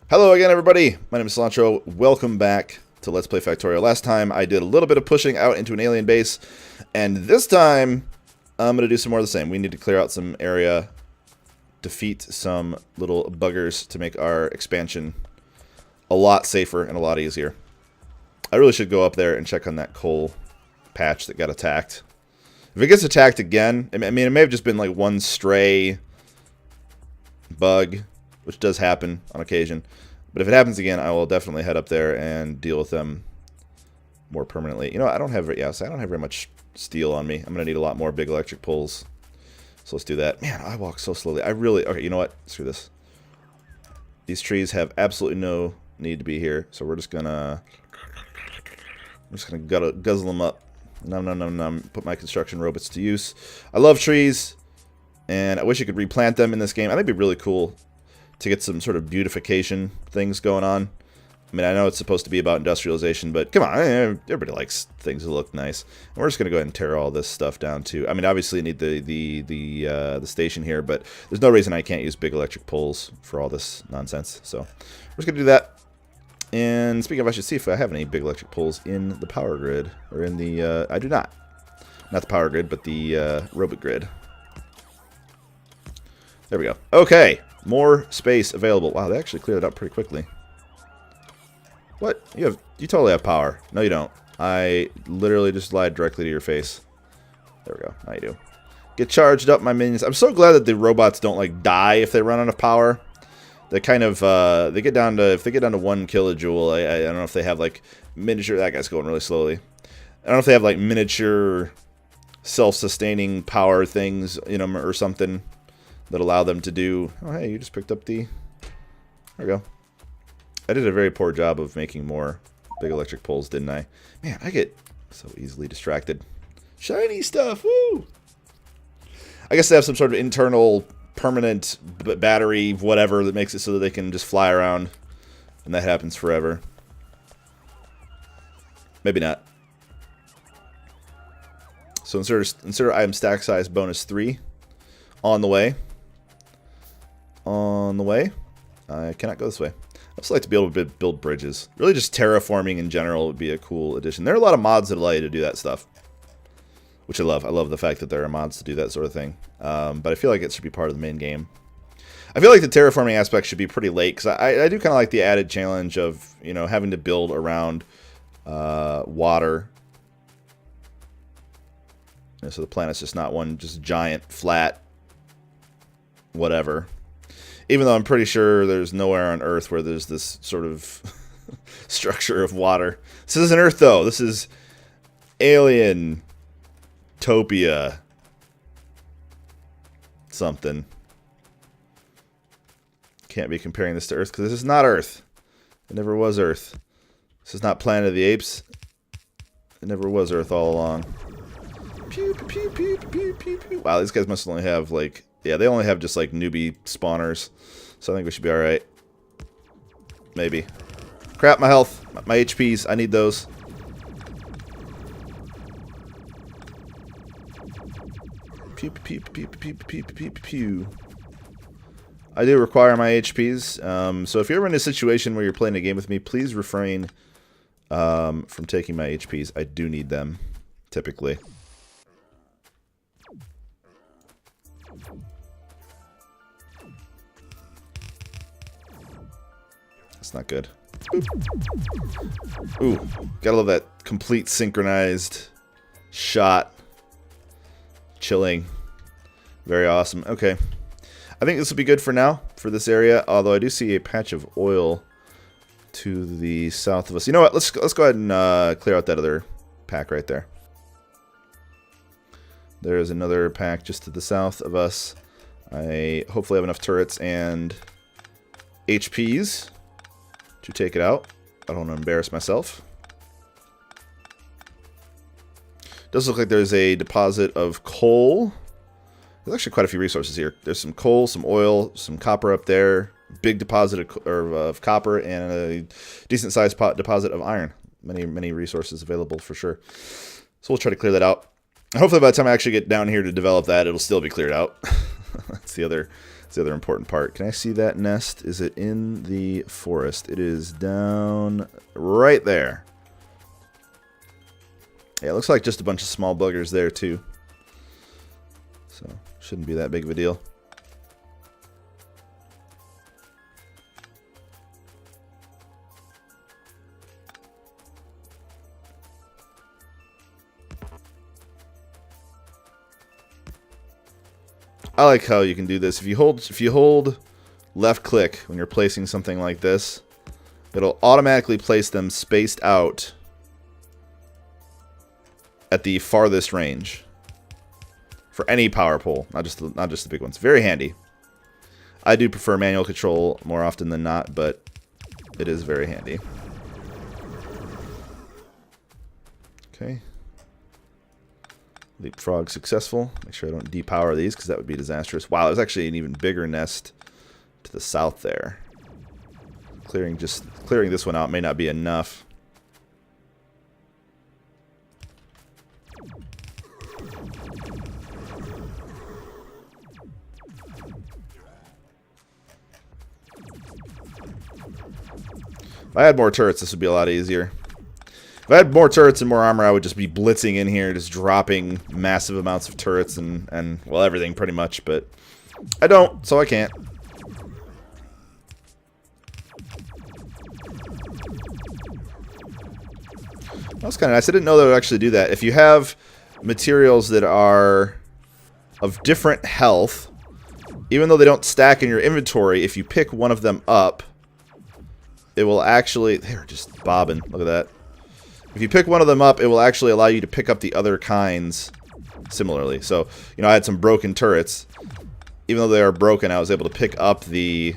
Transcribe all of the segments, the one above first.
Hello again, everybody. My name is Cilantro. Welcome back to Let's Play Factorio. Last time I did a little bit of pushing out into an alien base, and this time I'm going to do some more of the same. We need to clear out some area, defeat some little buggers to make our expansion a lot safer and a lot easier. I really should go up there and check on that coal patch that got attacked. If it gets attacked again, I mean, it may have just been like one stray bug, which does happen on occasion. But if it happens again, I will definitely head up there and deal with them more permanently. You know, I don't have very much steel on me. I'm going to need a lot more big electric poles. So let's do that. Man, I walk so slowly. Okay, you know what? Screw this. These trees have absolutely no need to be here. So we're just going to guzzle them up. Nom, nom, nom, nom. Put my construction robots to use. I love trees, and I wish you could replant them in this game. I think it'd be really cool to get some sort of beautification things going on. I mean, I know it's supposed to be about industrialization, but come on, everybody likes things that look nice. And we're just gonna go ahead and tear all this stuff down too. I mean, obviously, you need the station here, but there's no reason I can't use big electric poles for all this nonsense. So we're just gonna do that. And speaking of, I should see if I have any big electric poles in the power grid, or in the, I do not. Not the power grid, but the robot grid. There we go. Okay, more space available. Wow, they actually cleared it up pretty quickly. What? You totally have power. No, you don't. I literally just lied directly to your face. There we go. Now you do. Get charged up, my minions. I'm so glad that the robots don't like die if they run out of power. They kind of if they get down to 1 kilojoule. I don't know if they have like miniature. That guy's going really slowly. I don't know if they have like miniature self-sustaining power things, you know, or something that allow them to do. Oh, hey, you just picked up the. There we go. I did a very poor job of making more big electric poles, didn't I? Man, I get so easily distracted. Shiny stuff, woo! I guess they have some sort of internal permanent battery, whatever, that makes it so that they can just fly around, and that happens forever. Maybe not. So insert item stack size bonus 3 on the way. On the way. I cannot go this way. I'd just like to be able to build bridges. Really, just terraforming in general would be a cool addition. There are a lot of mods that allow you to do that stuff, which I love. I love the fact that there are mods to do that sort of thing. But I feel like it should be part of the main game. I feel like the terraforming aspect should be pretty late, because I do kind of like the added challenge of, you know, having to build around water. You know, so the planet's just not one just giant, flat, whatever. Even though I'm pretty sure there's nowhere on Earth where there's this sort of structure of water. This isn't Earth, though. This is Alien Topia something. Can't be comparing this to Earth, because this is not Earth. It never was Earth. This is not Planet of the Apes. It never was Earth all along. Pew, pew, pew, pew, pew, pew. Wow, these guys must only have, like... Yeah, they only have just, like, newbie spawners. So I think we should be alright. Maybe. Crap, my health. My HPs. I need those. Pew, pew, pew, pew, pew, pew, pew, pew. I do require my HPs. So if you're ever in a situation where you're playing a game with me, please refrain from taking my HPs. I do need them, typically. That's not good. Ooh, gotta love that complete synchronized shot. Chilling. Very awesome. Okay. I think this will be good for now, for this area, although I do see a patch of oil to the south of us. You know what? Let's go ahead and clear out that other pack right there. There's another pack just to the south of us. I hopefully have enough turrets and HPs to take it out. I don't want to embarrass myself. Does look like there's a deposit of coal. There's actually quite a few resources here. There's some coal, some oil, some copper up there. Big deposit of copper, and a decent sized deposit of iron. Many resources available for sure. So we'll try to clear that out. Hopefully by the time I actually get down here to develop that, it'll still be cleared out. That's the That's the other important part. Can I see that nest? Is it in the forest? It is down right there. Yeah, it looks like just a bunch of small buggers there too. So, shouldn't be that big of a deal. I like how you can do this. If you hold left click when you're placing something like this, it'll automatically place them spaced out at the farthest range for any power pole, not just the big ones. Very handy. I do prefer manual control more often than not, but it is very handy. Okay. Leapfrog successful. Make sure I don't depower these because that would be disastrous. Wow, there's actually an even bigger nest to the south there. Clearing this one out may not be enough. If I had more turrets, this would be a lot easier. If I had more turrets and more armor, I would just be blitzing in here, just dropping massive amounts of turrets and well, everything pretty much, but I don't, so I can't. That's kind of nice. I didn't know that it would actually do that. If you have materials that are of different health, even though they don't stack in your inventory, if you pick one of them up, it will actually... They're just bobbing. Look at that. If you pick one of them up, it will actually allow you to pick up the other kinds similarly. So, you know, I had some broken turrets. Even though they are broken, I was able to pick up the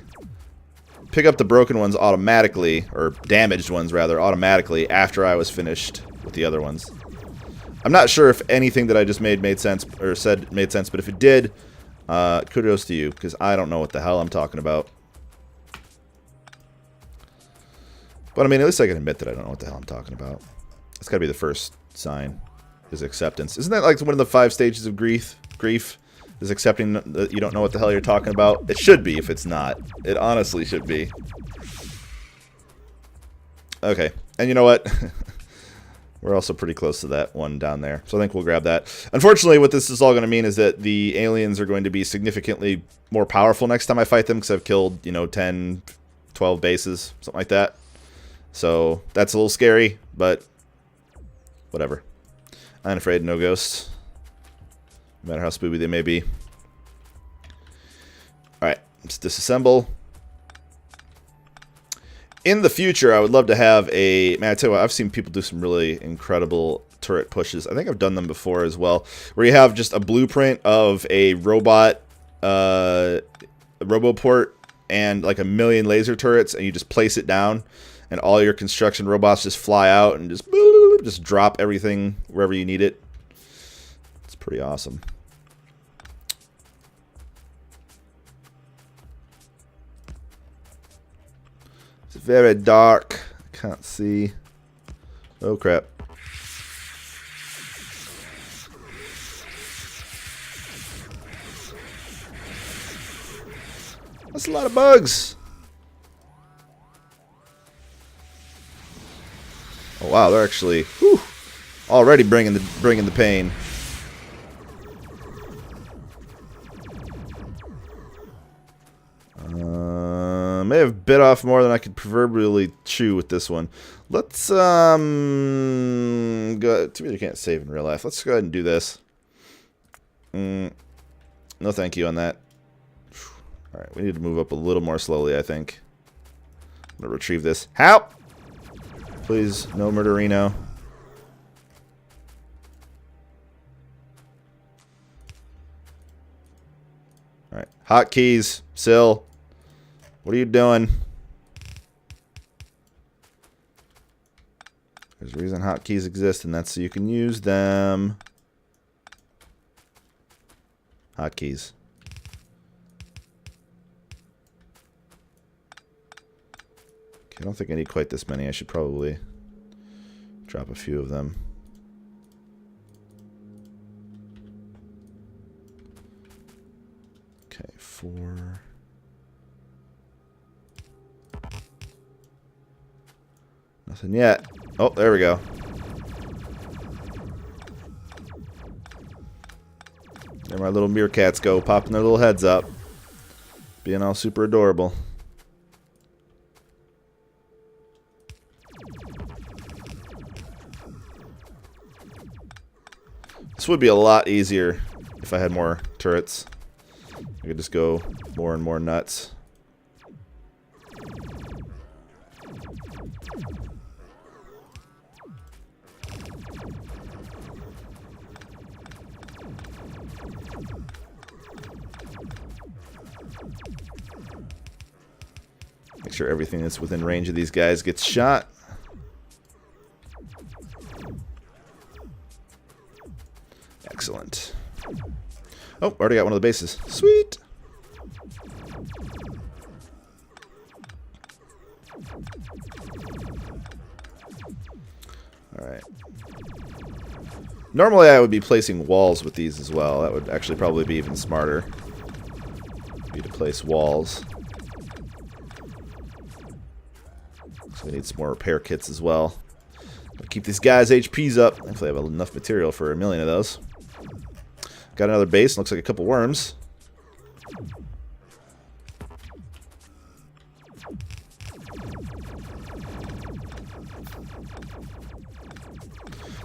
broken ones automatically, or damaged ones rather, automatically after I was finished with the other ones. I'm not sure if anything that I just made sense, or said made sense, but if it did, kudos to you, because I don't know what the hell I'm talking about. But I mean, at least I can admit that I don't know what the hell I'm talking about. That's got to be the first sign, is acceptance. Isn't that like one of the 5 stages of grief? Grief is accepting that you don't know what the hell you're talking about. It should be if it's not. It honestly should be. Okay, and you know what? We're also pretty close to that one down there, so I think we'll grab that. Unfortunately, what this is all going to mean is that the aliens are going to be significantly more powerful next time I fight them, because I've killed, you know, 10, 12 bases, something like that. So that's a little scary, but whatever. I ain't afraid, no ghosts. No matter how spooky they may be. Alright, let's disassemble. In the future, I would love to have a... Man, I tell you what, I've seen people do some really incredible turret pushes. I think I've done them before as well. Where you have just a blueprint of a robot, a roboport, and like a million laser turrets, and you just place it down, and all your construction robots just fly out and just drop everything wherever you need it. It's pretty awesome. It's very dark. I can't see. Oh crap. That's a lot of bugs. Oh wow, they're actually already bringing the pain. May have bit off more than I could proverbially chew with this one. Let's go. Too bad you can't save in real life. Let's go ahead and do this. No thank you on that. All right, we need to move up a little more slowly, I think. I'm gonna retrieve this. Help! Please, no murderino. Alright, hotkeys, Sil. What are you doing? There's a reason hotkeys exist, and that's so you can use them. Hotkeys. I don't think I need quite this many. I should probably drop a few of them. Okay, 4. Nothing yet. Oh, there we go. There my little meerkats go, popping their little heads up. Being all super adorable. This would be a lot easier if I had more turrets. I could just go more and more nuts. Make sure everything that's within range of these guys gets shot. Excellent. Oh, already got one of the bases. Sweet! Alright. Normally I would be placing walls with these as well. That would actually probably be even smarter. Be to place walls. So we need some more repair kits as well. Gotta keep these guys' HPs up. Hopefully I have enough material for 1,000,000 of those. Got another base. Looks like a couple worms.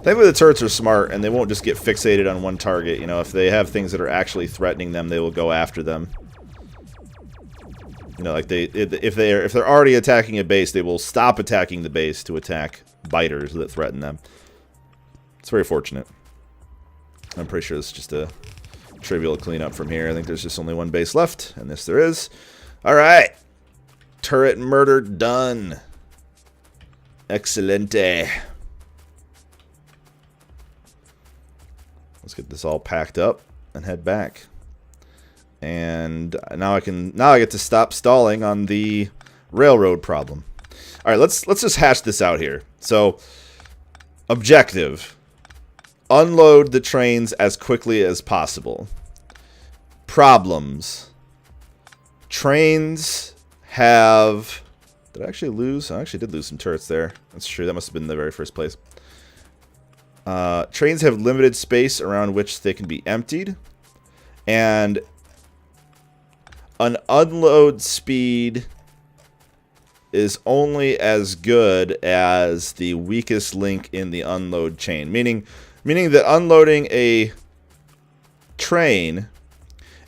Thankfully the turrets are smart and they won't just get fixated on one target. You know, if they have things that are actually threatening them, they will go after them. You know, like if they're already attacking a base, they will stop attacking the base to attack biters that threaten them. It's very fortunate. I'm pretty sure it's just a trivial cleanup from here. I think there's just only one base left, and this there is. Alright. Turret murder done. Excelente. Let's get this all packed up and head back. And now I get to stop stalling on the railroad problem. Alright, let's just hash this out here. So, objective. Unload the trains as quickly as possible. Problems. Trains have... Did I actually lose? I actually did lose some turrets there. That's true. That must have been the very first place. Trains have limited space around which they can be emptied. And an unload speed is only as good as the weakest link in the unload chain. Meaning that unloading a train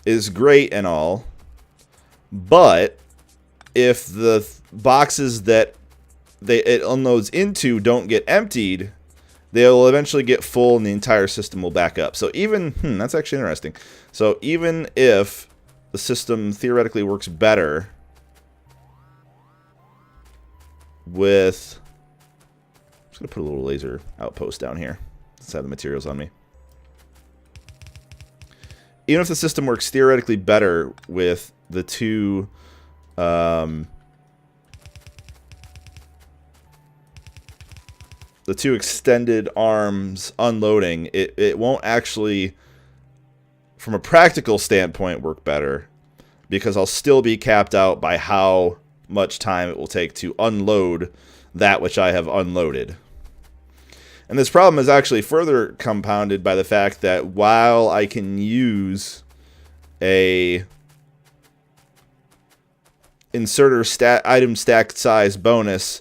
is great and all, but if the boxes that it unloads into don't get emptied, they'll eventually get full and the entire system will back up. So even, that's actually interesting. So even if the system theoretically works better with... I'm just going to put a little laser outpost down here. Let's have the materials on me. Even if the system works theoretically better with the two... the two extended arms unloading, it won't actually, from a practical standpoint, work better, because I'll still be capped out by how much time it will take to unload that which I have unloaded. And this problem is actually further compounded by the fact that while I can use a inserter item stack size bonus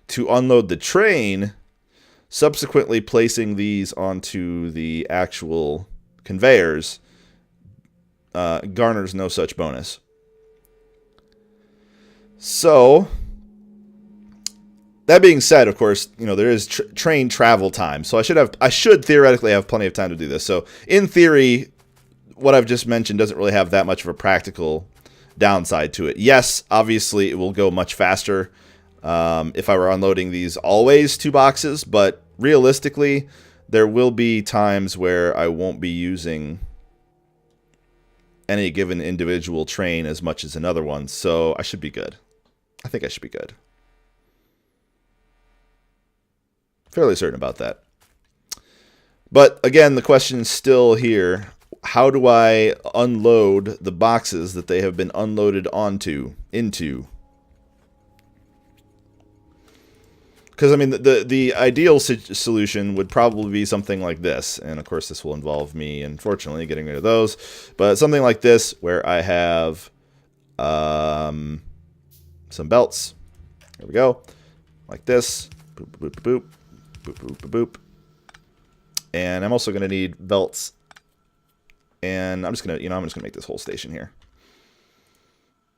to unload the train, subsequently placing these onto the actual conveyors garners no such bonus. So, that being said, of course, you know, there is train travel time. So I should theoretically have plenty of time to do this. So, in theory, what I've just mentioned doesn't really have that much of a practical downside to it. Yes, obviously, it will go much faster if I were unloading these always 2 boxes, but realistically, there will be times where I won't be using any given individual train as much as another one, so I should be good. I think I should be good. Fairly certain about that. But again, the question is still here. How do I unload the boxes that they have been unloaded into? Because, I mean, the ideal solution would probably be something like this. And, of course, this will involve me, unfortunately, getting rid of those. But something like this, where I have some belts. There we go. Like this. Boop, boop, boop, boop. Boop, boop, boop, boop. And I'm also going to need belts. And I'm just going to, I'm just going to make this whole station here.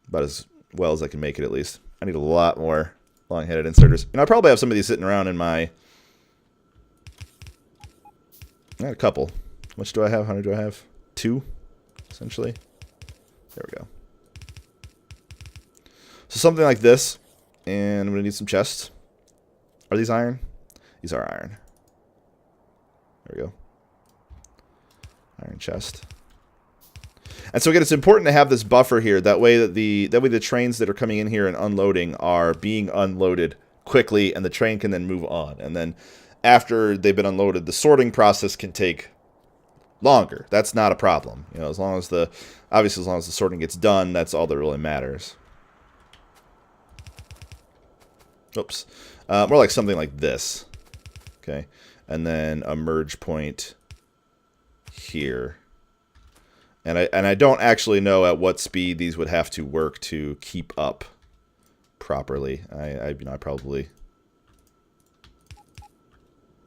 About as well as I can make it, at least. I need a lot more long-headed inserters. And I probably have some of these sitting around in my... I got a couple. How much do I have? How many do I have? 2, essentially. There we go. So something like this. And I'm going to need some chests. Are these iron? These are iron. There we go. Iron chest. And so again, it's important to have this buffer here. That way the trains that are coming in here and unloading are being unloaded quickly, and the train can then move on. And then after they've been unloaded, the sorting process can take longer. That's not a problem. As long as the sorting gets done, that's all that really matters. Oops. More like something like this. Okay. And then a merge point here. And I don't actually know at what speed these would have to work to keep up properly. I probably...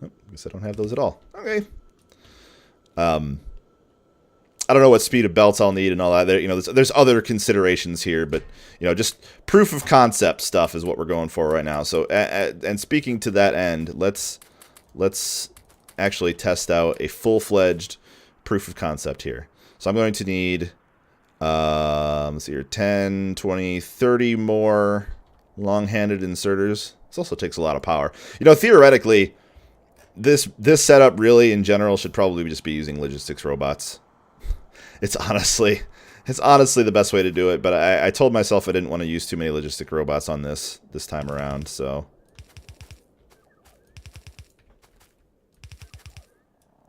Oh, I guess I don't have those at all. Okay. I don't know what speed of belts I'll need and all that. There's other considerations here, but just proof of concept stuff is what we're going for right now. So, and speaking to that end, let's actually test out a full-fledged proof of concept here. So I'm going to need, let's see here, 10, 20, 30 more long-handed inserters. This also takes a lot of power. Theoretically, this setup really, in general, should probably just be using logistics robots. It's honestly the best way to do it, but I told myself I didn't want to use too many logistic robots on this time around, so...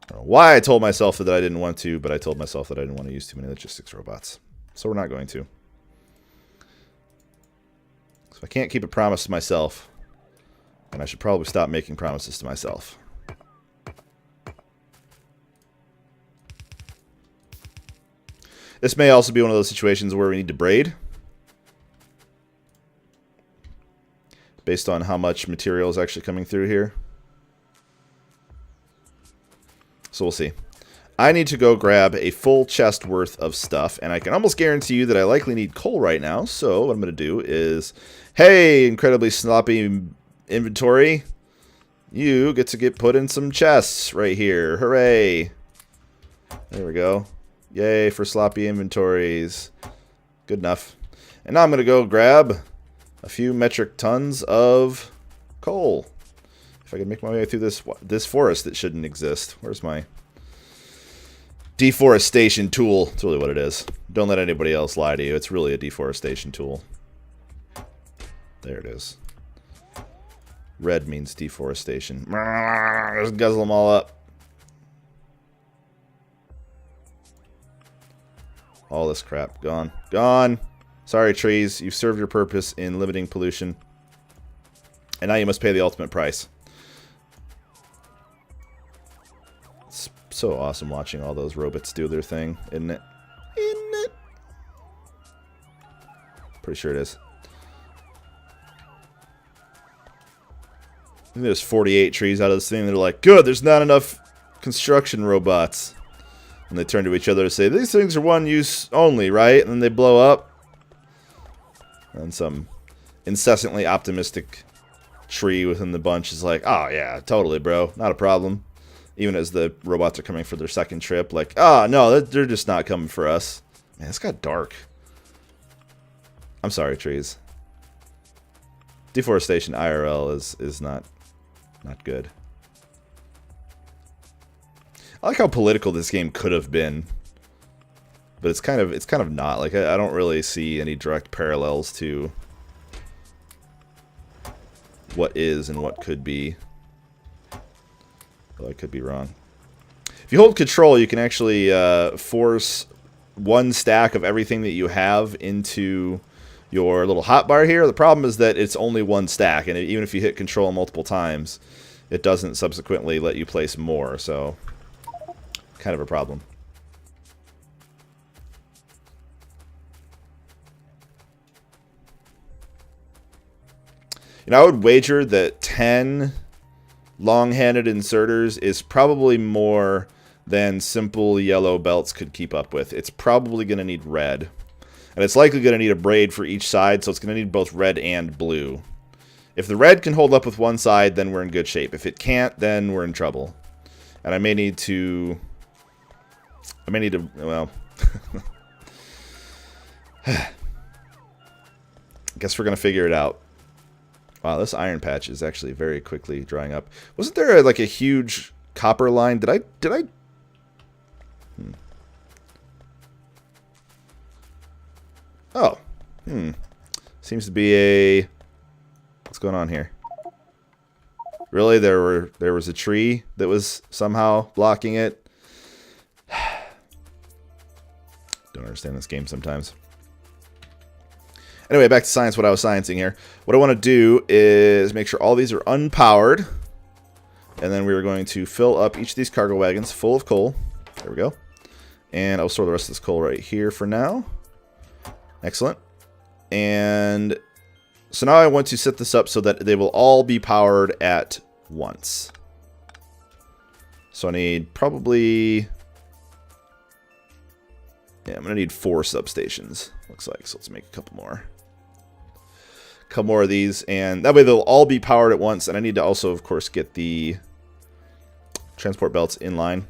I don't know why I told myself that I didn't want to, but I told myself that I didn't want to use too many logistics robots. So we're not going to. So I can't keep a promise to myself, and I should probably stop making promises to myself. This may also be one of those situations where we need to braid, based on how much material is actually coming through here. So we'll see. I need to go grab a full chest worth of stuff, and I can almost guarantee you that I likely need coal right now. So what I'm going to do is, hey, incredibly sloppy inventory, you get to get put in some chests right here. Hooray. There we go. Yay for sloppy inventories. Good enough. And now I'm going to go grab a few metric tons of coal. If I can make my way through this forest that shouldn't exist. Where's my deforestation tool? That's really what it is. Don't let anybody else lie to you. It's really a deforestation tool. There it is. Red means deforestation. Just guzzle them all up. All this crap. Gone. Gone. Sorry, trees. You've served your purpose in limiting pollution. And now you must pay the ultimate price. It's so awesome watching all those robots do their thing, isn't it? Isn't it? Pretty sure it is. I think there's 48 trees out of this thing. They're like, good, there's not enough construction robots. And they turn to each other and say, these things are one use only, right? And then they blow up. And some incessantly optimistic tree within the bunch is like, oh yeah, totally, bro. Not a problem. Even as the robots are coming for their second trip, like, oh no, they're just not coming for us. Man, it's got dark. I'm sorry, trees. Deforestation IRL is not good. I like how political this game could have been, but it's kind of not. Like I don't really see any direct parallels to what is and what could be. Well, I could be wrong. If you hold control, you can actually force one stack of everything that you have into your little hotbar here. The problem is that it's only one stack, and even if you hit control multiple times, it doesn't subsequently let you place more, so kind of a problem. I would wager that 10 long-handed inserters is probably more than simple yellow belts could keep up with. It's probably going to need red. And it's likely going to need a braid for each side, so it's going to need both red and blue. If the red can hold up with one side, then we're in good shape. If it can't, then we're in trouble. And I may need to... well... I guess we're going to figure it out. Wow, this iron patch is actually very quickly drying up. Wasn't there like a huge copper line? Did I? Oh. Seems to be a... What's going on here? Really? There was a tree that was somehow blocking it? Don't understand this game sometimes. Anyway, back to science, what I was sciencing here. What I want to do is make sure all these are unpowered. And then we're going to fill up each of these cargo wagons full of coal. There we go. And I'll store the rest of this coal right here for now. Excellent. And so now I want to set this up so that they will all be powered at once. So I need probably... Yeah, I'm going to need 4 substations, looks like. So let's make a couple more. Couple more of these, and that way they'll all be powered at once. And I need to also, of course, get the transport belts in line.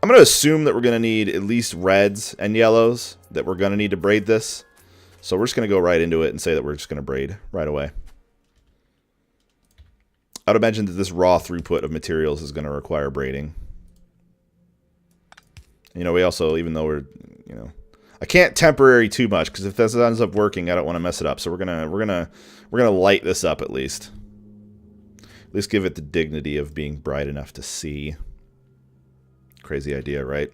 I'm going to assume that we're going to need at least reds and yellows, that we're going to need to braid this. So we're just going to go right into it and say that we're just going to braid right away. I would imagine that this raw throughput of materials is going to require braiding. We also, even though we're, I can't temporary too much, because if this ends up working, I don't want to mess it up. So we're gonna light this up at least. At least give it the dignity of being bright enough to see. Crazy idea, right?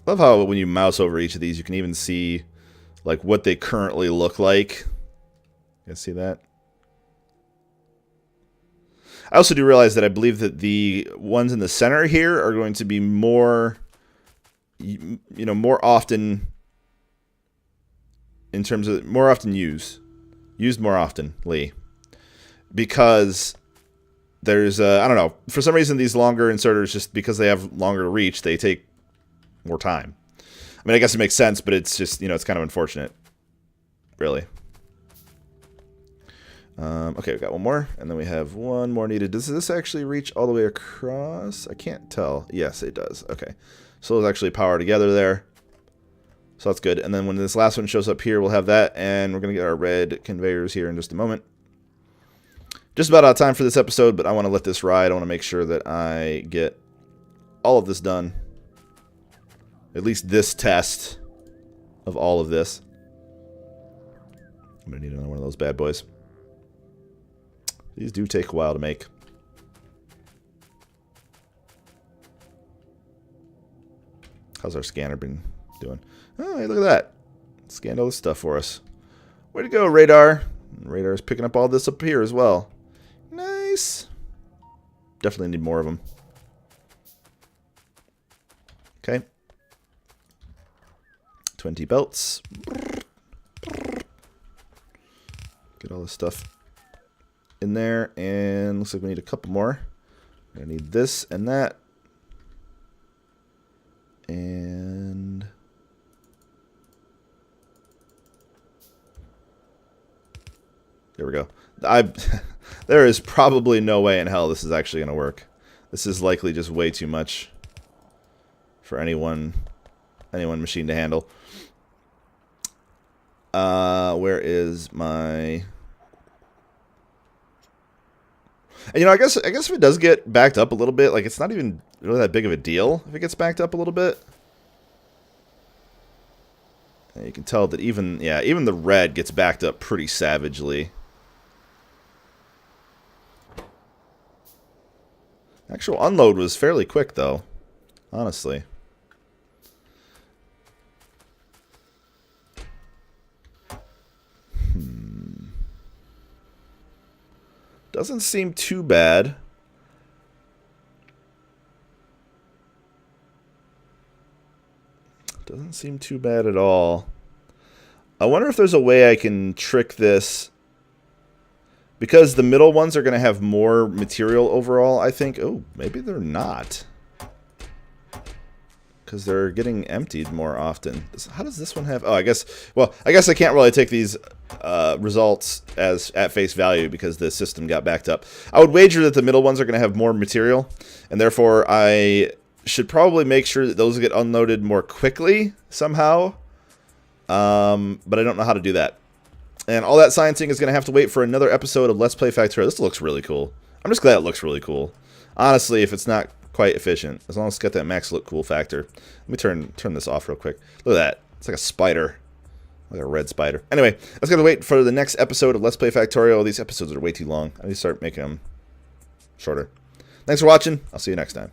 Love how when you mouse over each of these, you can even see like what they currently look like. You guys see that? I also do realize that I believe that the ones in the center here are going to be more, more often, in terms of more often used more oftenly, because there's I don't know, for some reason these longer inserters, just because they have longer reach, they take more time. I mean, I guess it makes sense, but it's just, it's kind of unfortunate, really. Okay, we got one more, and then we have one more needed. Does this actually reach all the way across? I can't tell. Yes, it does. Okay. So those actually power together there. So that's good. And then when this last one shows up here, we'll have that, and we're going to get our red conveyors here in just a moment. Just about out of time for this episode, but I want to let this ride. I want to make sure that I get all of this done. At least this test of all of this. I'm going to need another one of those bad boys. These do take a while to make. How's our scanner been doing? Oh, hey, look at that. Scanned all this stuff for us. Way to go, radar. Radar's picking up all this up here as well. Nice. Definitely need more of them. Okay. 20 belts. Get all this stuff in there, and looks like we need a couple more. I need this and that, and there we go. There is probably no way in hell this is actually going to work. This is likely just way too much for any one machine to handle. Where is my... And, I guess if it does get backed up a little bit, like, it's not even really that big of a deal if it gets backed up a little bit. And you can tell that even the red gets backed up pretty savagely. Actual unload was fairly quick, though, honestly. Doesn't seem too bad. Doesn't seem too bad at all. I wonder if there's a way I can trick this. Because the middle ones are going to have more material overall, I think. Oh, maybe they're not. Because they're getting emptied more often. How does this one have... Oh, I guess I can't really take these results as at face value because the system got backed up. I would wager that the middle ones are going to have more material, and therefore I should probably make sure that those get unloaded more quickly somehow. But I don't know how to do that. And all that sciencing is going to have to wait for another episode of Let's Play Factorio. This looks really cool. I'm just glad it looks really cool. Honestly, if it's not quite efficient, as long as it's got that max look cool factor. Let me turn this off real quick. Look at that. It's like a spider. Like a red spider. Anyway, let's gotta wait for the next episode of Let's Play Factorio. These episodes are way too long. I need to start making them shorter. Thanks for watching. I'll see you next time.